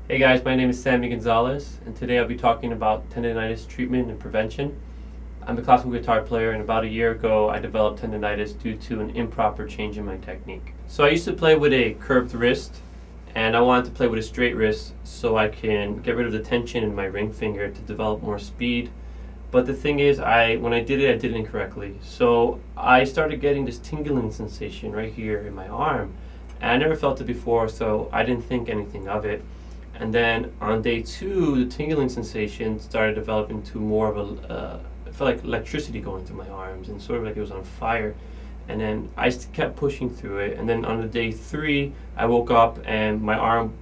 Hey guys, my name is Sammy Gonzalez, and today I'll be talking about tendonitis treatment and prevention. I'm a classical guitar player, and about a year ago I developed tendonitis due to an improper change in my technique. So I used to play with a curved wrist, and I wanted to play with a straight wrist so I can get rid of the tension in my ring finger to develop more speed. But the thing is, when I did it incorrectly. So I started getting this tingling sensation right here in my arm, and I never felt it before, so I didn't think anything of it. And then on day 2, the tingling sensation started developing to more of it felt like electricity going through my arms and sort of like it was on fire. And then I kept pushing through it. And then on the day 3, I woke up and my arm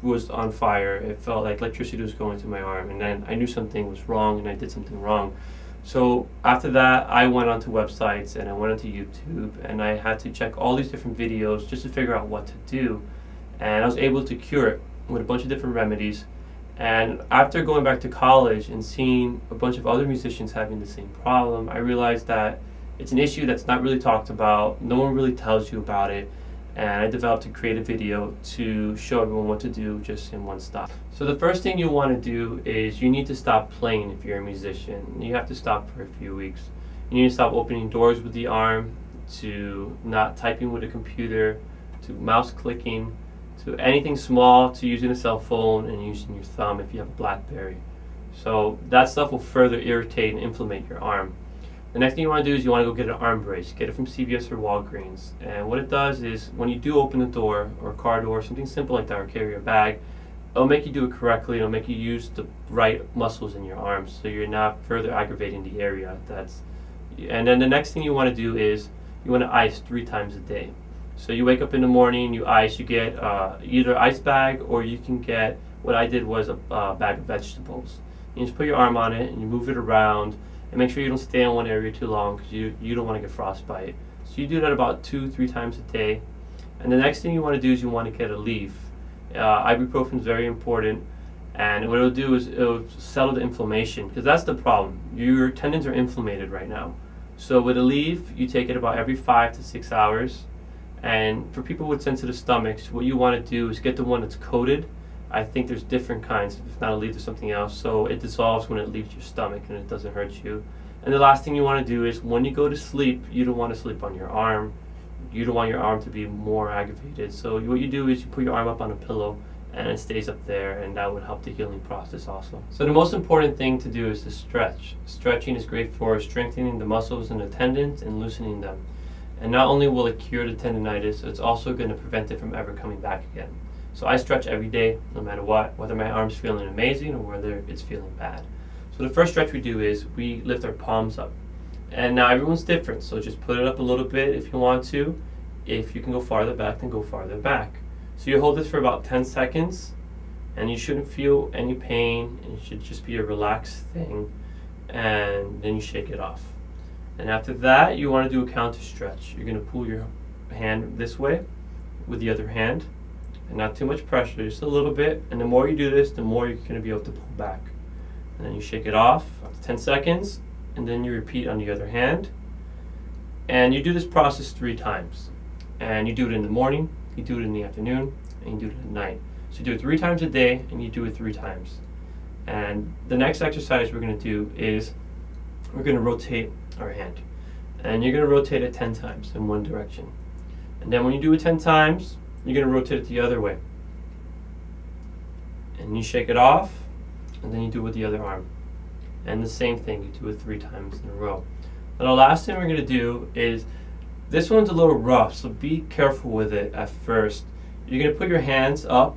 was on fire. It felt like electricity was going through my arm. And then I knew something was wrong and I did something wrong. So after that, I went onto websites and I went onto YouTube and I had to check all these different videos just to figure out what to do. And I was able to cure it with a bunch of different remedies. And after going back to college and seeing a bunch of other musicians having the same problem, I realized that it's an issue that's not really talked about. No one really tells you about it. And I developed a creative video to show everyone what to do just in one stop. So the first thing you want to do is you need to stop playing if you're a musician. You have to stop for a few weeks. You need to stop opening doors with the arm, to not typing with a computer, to mouse clicking, to anything small, to using a cell phone and using your thumb if you have a BlackBerry. So that stuff will further irritate and inflammate your arm. The next thing you want to do is you want to go get an arm brace. Get it from CVS or Walgreens. And what it does is when you do open the door or a car door, something simple like that, or carry a bag, it'll make you do it correctly. It'll make you use the right muscles in your arms so you're not further aggravating the area. And then the next thing you want to do is you want to ice 3 times a day. So you wake up in the morning, you ice, you get either ice bag, or you can get, what I did was a bag of vegetables. You just put your arm on it and you move it around and make sure you don't stay in one area too long because you don't want to get frostbite. So you do that about 2-3 times a day. And the next thing you want to do is you want to get a leaf. Ibuprofen is very important, and what it'll do is it'll settle the inflammation, because that's the problem. Your tendons are inflamed right now. So with a leaf, you take it about every 5 to 6 hours. And for people with sensitive stomachs, what you want to do is get the one that's coated. I think there's different kinds, if not a leaf, there's something else, so it dissolves when it leaves your stomach and it doesn't hurt you. And the last thing you want to do is when you go to sleep, you don't want to sleep on your arm. You don't want your arm to be more aggravated. So what you do is you put your arm up on a pillow and it stays up there, and that would help the healing process also. So the most important thing to do is to stretch. Stretching is great for strengthening the muscles and the tendons and loosening them. And not only will it cure the tendonitis, it's also going to prevent it from ever coming back again. So I stretch every day, no matter what, whether my arm's feeling amazing or whether it's feeling bad. So the first stretch we do is we lift our palms up. And now everyone's different, so just put it up a little bit if you want to. If you can go farther back, then go farther back. So you hold this for about 10 seconds, and you shouldn't feel any pain. It should just be a relaxed thing, and then you shake it off. And after that, you want to do a counter stretch. You're going to pull your hand this way with the other hand, and not too much pressure, just a little bit. And the more you do this, the more you're going to be able to pull back. And then you shake it off after 10 seconds, and then you repeat on the other hand. And you do this process 3 times. And you do it in the morning, you do it in the afternoon, and you do it at night. So you do it 3 times a day, and you do it 3 times. And the next exercise we're going to do is we're going to rotate our hand, and you're going to rotate it 10 times in one direction. And then when you do it 10 times, you're going to rotate it the other way, and you shake it off, and then you do it with the other arm, and the same thing, you do it 3 times in a row. And the last thing we're going to do is, this one's a little rough, so be careful with it at first. You're going to put your hands up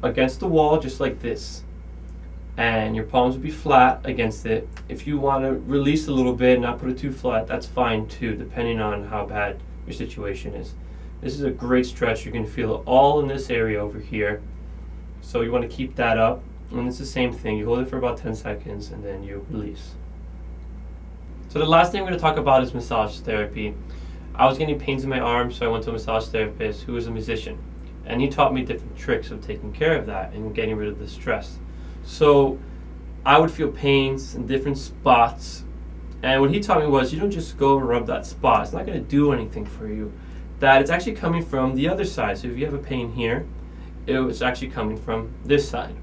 against the wall just like this, and your palms will be flat against it. If you want to release a little bit and not put it too flat, that's fine too, depending on how bad your situation is. This is a great stretch. You're going to feel it all in this area over here. So you want to keep that up. And it's the same thing. You hold it for about 10 seconds and then you release. So the last thing we're going to talk about is massage therapy. I was getting pains in my arm, so I went to a massage therapist who was a musician. And he taught me different tricks of taking care of that and getting rid of the stress. So I would feel pains in different spots, and what he taught me was you don't just go and rub that spot. It's not going to do anything for you. That it's actually coming from the other side. So if you have a pain here, it was actually coming from this side,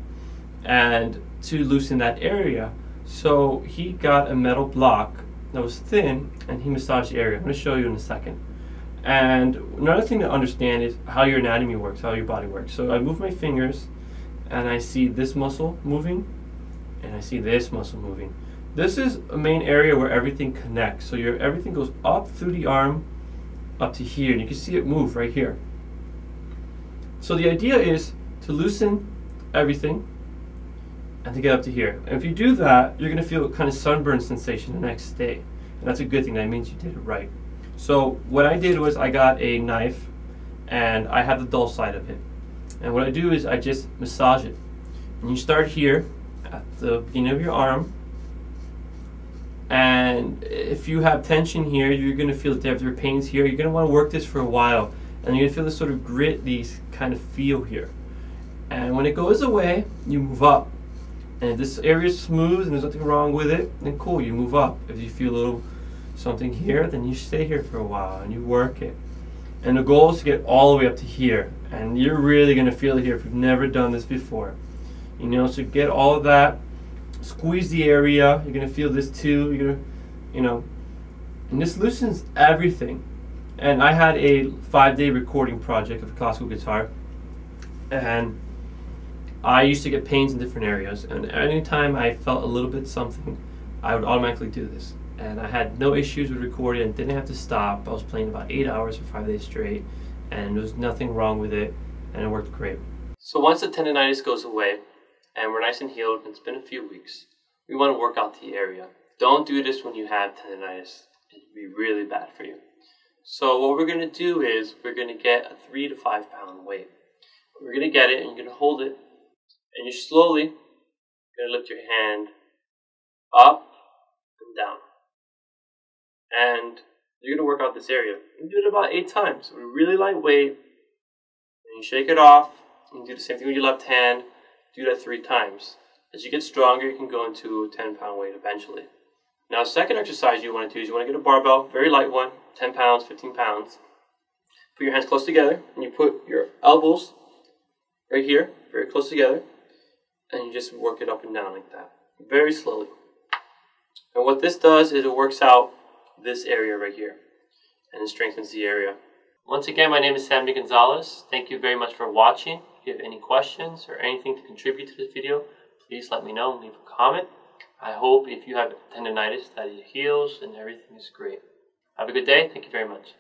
and to loosen that area, so he got a metal block that was thin and he massaged the area. I'm going to show you in a second. And another thing to understand is how your anatomy works, how your body works. So I move my fingers and I see this muscle moving and I see this muscle moving. This is a main area where everything connects. So everything goes up through the arm up to here, and you can see it move right here. So the idea is to loosen everything and to get up to here. And if you do that, you're going to feel a kind of sunburn sensation the next day. And that's a good thing. That means you did it right. So what I did was I got a knife and I have the dull side of it. And what I do is I just massage it. And you start here at the beginning of your arm. And if you have tension here, you're going to feel that if there are pains here, you're going to want to work this for a while. And you're going to feel this sort of gritty kind of feel here. And when it goes away, you move up. And if this area is smooth and there's nothing wrong with it, then cool, you move up. If you feel a little something here, then you stay here for a while and you work it. And the goal is to get all the way up to here. And you're really going to feel it here if you've never done this before. You know, so get all of that. Squeeze the area. You're going to feel this too. You're going to, you know, and this loosens everything. And I had a 5-day recording project of classical guitar, and I used to get pains in different areas, and anytime I felt a little bit something, I would automatically do this. And I had no issues with recording and didn't have to stop. I was playing about 8 hours for 5 days straight, and there was nothing wrong with it, and it worked great. So once the tendonitis goes away, and we're nice and healed, and it's been a few weeks, we want to work out the area. Don't do this when you have tendonitis. It'd be really bad for you. So what we're going to do is we're going to get a 3 to 5 pound weight. We're going to get it and you're going to hold it, and you're slowly going to lift your hand up and down. And you're going to work out this area. You do it about 8 times. With a really light weight, and you shake it off. You can do the same thing with your left hand. Do that 3 times. As you get stronger, you can go into a 10-pound weight eventually. Now, second exercise you want to do is you want to get a barbell, very light one, 10 pounds, 15 pounds. Put your hands close together, and you put your elbows right here, very close together, and you just work it up and down like that, very slowly. And what this does is it works out this area right here, and it strengthens the area. Once again, my name is Sammy Gonzalez. Thank you very much for watching. If you have any questions or anything to contribute to this video, please let me know and leave a comment. I hope if you have tendonitis that it heals and everything is great. Have a good day. Thank you very much.